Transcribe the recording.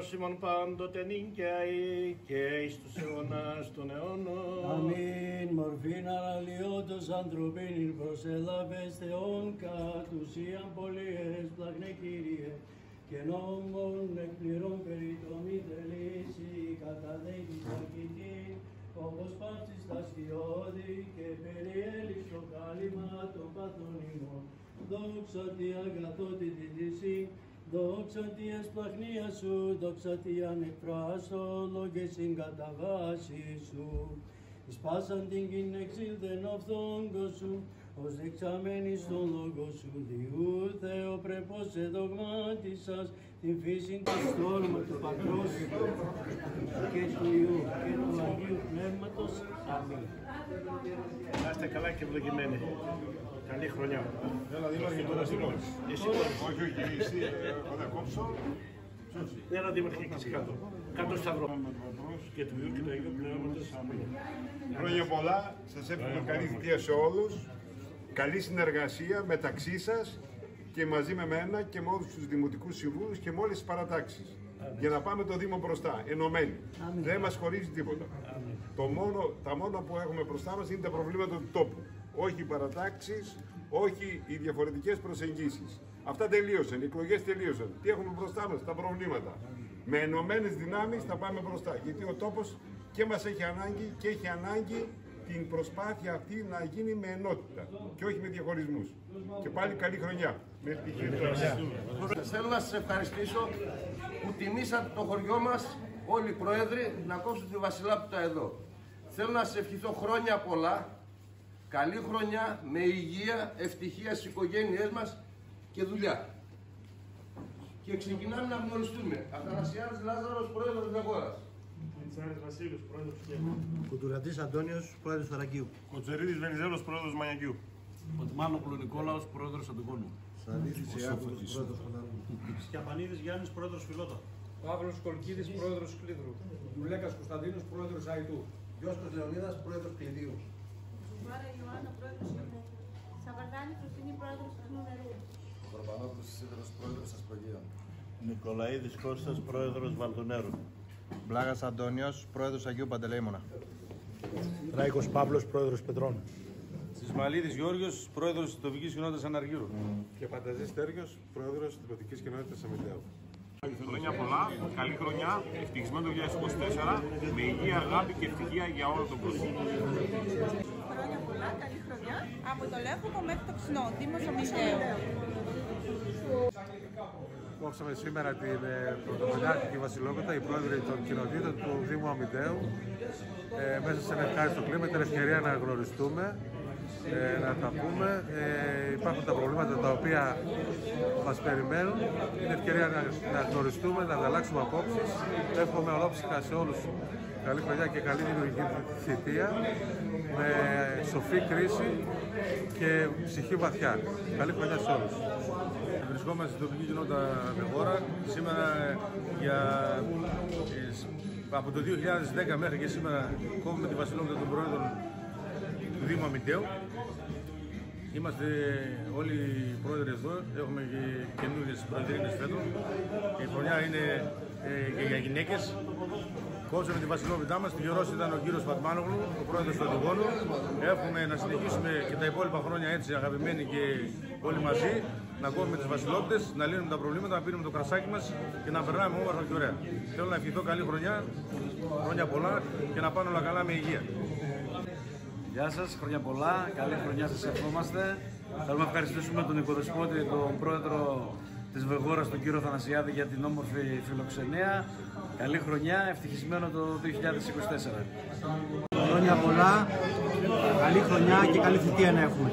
Χριστός ημών πάντοτε νικιαεί και εις τους αιώνας των αιώνων. Αμήν. Μορφήν αραλιώτος ανθρωπίνην προσέλαβες Θεόν κατ' ουσίαν πολυέρες πλαχνέ Κύριε και νόμων εκπληρών περί το μη θελήσει κατά δέκης αρκητήν όπως πάψεις τα σκιώδη και περιέλεις το κάλυμα των παθών ημών. Δόξα τη αγαθότητη της δόξα τη εσπλαχνία σου, δόξα τη ανεκφράστολο και συγκαταβάση σου. Εις πάσαν την κοινή εξήλθεν οφθόγκο σου, ως δεξαμένη στον λόγο σου Διού Θεοπρεπώς εδογμάτισας την φύση του στόλμα του Πατρός και του Υιού και του Αγίου Πνεύματος. Αμήν. Να είστε καλά και ευλογημένοι. Καλή χρονιά. Έλα Δήμαρχε, τώρα εσύ κόψεις. Όχι, εσύ, εγώ δεν κόψω. Έλα Δήμαρχε και εσύ κάτω. Κάτω σταυρό. Και του Υιού και του Αγίου Πνεύματος. Αμήν. Χρόνια πολλά, σας εύχομαι καλή θητεία σε όλους. Καλή συνεργασία μεταξύ σας και μαζί με μένα και με όλους τους δημοτικούς συμβούλους και με όλες τις παρατάξεις. Για να πάμε το Δήμο μπροστά, ενωμένοι. Δεν μας χωρίζει τίποτα. Τα μόνα που έχουμε μπροστά μας είναι τα προβλήματα του τόπου. Όχι οι παρατάξεις, όχι οι διαφορετικές προσεγγίσεις. Αυτά τελείωσαν, οι εκλογές τελείωσαν. Τι έχουμε μπροστά μας, τα προβλήματα. Με ενωμένες δυνάμεις θα πάμε μπροστά. Γιατί ο τόπος και μας έχει ανάγκη και έχει ανάγκη την προσπάθεια αυτή να γίνει με ενότητα και όχι με διαχωρισμούς. Και πάλι καλή χρονιά. Θέλω να σας ευχαριστήσω που τιμήσατε το χωριό μας όλοι οι πρόεδροι να κόψουν τη Βασιλάπουτα εδώ. Θέλω να σας ευχηθώ χρόνια πολλά, καλή χρονιά, με υγεία, ευτυχία στις οικογένειές μας και δουλειά. Και ξεκινάμε να γνωριστούμε. Αθανασιάδης Λάζαρος, πρόεδρος Βεγόρας. Μητσάρης Βασίλης, πρόεδρος του Κουτουρατής Αντώνιος, πρόεδρος του Αρακίου. Κοτσερίδης Βενιζέλος, πρόεδρος Μανιακιού. Ποτμάνοπουλο Νικόλαος, πρόεδρος Αντουκόνου. Σαλίδης Ιάκωβος, πρόεδρος Φωνάρου. Σκιαπανίδης Γιάννης, πρόεδρος Φιλότα. Παύλος Κολκίδης, πρόεδρος Κλίδρου. Δουλέκας Κωνσταντίνος, πρόεδρος Αϊτού. Γιώσκος Λεωνίδας, πρόεδρος Κλειδίου. Σουβάρα Ιωάννα, πρόεδρος Ιωάννου. Σαβαρδάνη Χριστίνη, πρόεδρος του Νερού. Κορμπανόπουλος Σίδερος, πρόεδρος Ασπρογείων. Νικολαίδης Κώστας, πρόεδρος Βαλτονέρου. Μπλάγας Αντώνιος, πρόεδρος Αγίου Παντελεήμωνα. Ράικος Παύλος, πρόεδρος Πετρών. Σισμαλίδης Γιώργος, πρόεδρος της τοπικής κοινότητας Αναργύρου. Και Πανταζής Τέργιος, πρόεδρος της τοπικής κοινότητας Αμυντέου. Χρόνια πολλά, καλή χρονιά, ευτυχισμένο 2024, με υγεία, αγάπη και ευτυχία για όλο τον κόσμο. Χρόνια πολλά, καλή χρονιά, από το Λεύκομο μέχρι το Ξινό, Δήμος Αμυντέου. Κόψαμε σήμερα την πρωτοβουλιάτικη Βασιλόπιτα, οι πρόεδροι των κοινοτήτων του Δήμου Αμυντέου, μέσα σε ένα ευχάριστο κλίμα, την ευκαιρία να γνωριστούμε, να τα πούμε. Υπάρχουν τα προβλήματα τα οποία μας περιμένουν, είναι ευκαιρία να γνωριστούμε, να ανταλλάξουμε απόψεις. Εύχομαι ολόψυχα σε όλους καλή χρονιά και καλή δημιουργική θητεία, με σοφή κρίση και ψυχή βαθιά. Καλή χρονιά σε όλους. Βρισκόμαστε στην τοπική κοινότητα Βεγόρα. Σήμερα από το 2010 μέχρι και σήμερα κόβουμε τη Βασιλόπιτα των Πρόεδρων του Δήμου Αμυντέου. Είμαστε όλοι οι πρόεδροι εδώ, έχουμε και καινούργιες προεδρίνες φέτος. Η χρονιά είναι και για γυναίκες. Κόψαμε τη Βασιλόπιτά μας, τη γερός ήταν ο κύριος Πατμάνογλου, ο πρόεδρος του Αντιγόνου. Εύχομαι να συνεχίσουμε και τα υπόλοιπα χρόνια έτσι αγαπημένοι και όλοι μαζί, να κόβουμε τις Βασιλόπιτες, να λύνουμε τα προβλήματα, να πίνουμε το κρασάκι μας και να περνάμε όμορφα και ωραία. Θέλω να ευχηθώ καλή χρονιά, χρόνια πολλά και να πάνε όλα καλά με υγεία. Γεια σας, χρόνια πολλά, καλή χρονιά σας ευχόμαστε. Θέλουμε να ευχαριστήσουμε τον οικοδεσπότη, τον πρόεδρο της Βεγόρας, τον κύριο Θανασιάδη, για την όμορφη φιλοξενία. Καλή χρονιά, ευτυχισμένο το 2024. Χρόνια πολλά, καλή χρονιά και καλή θητεία να έχουμε.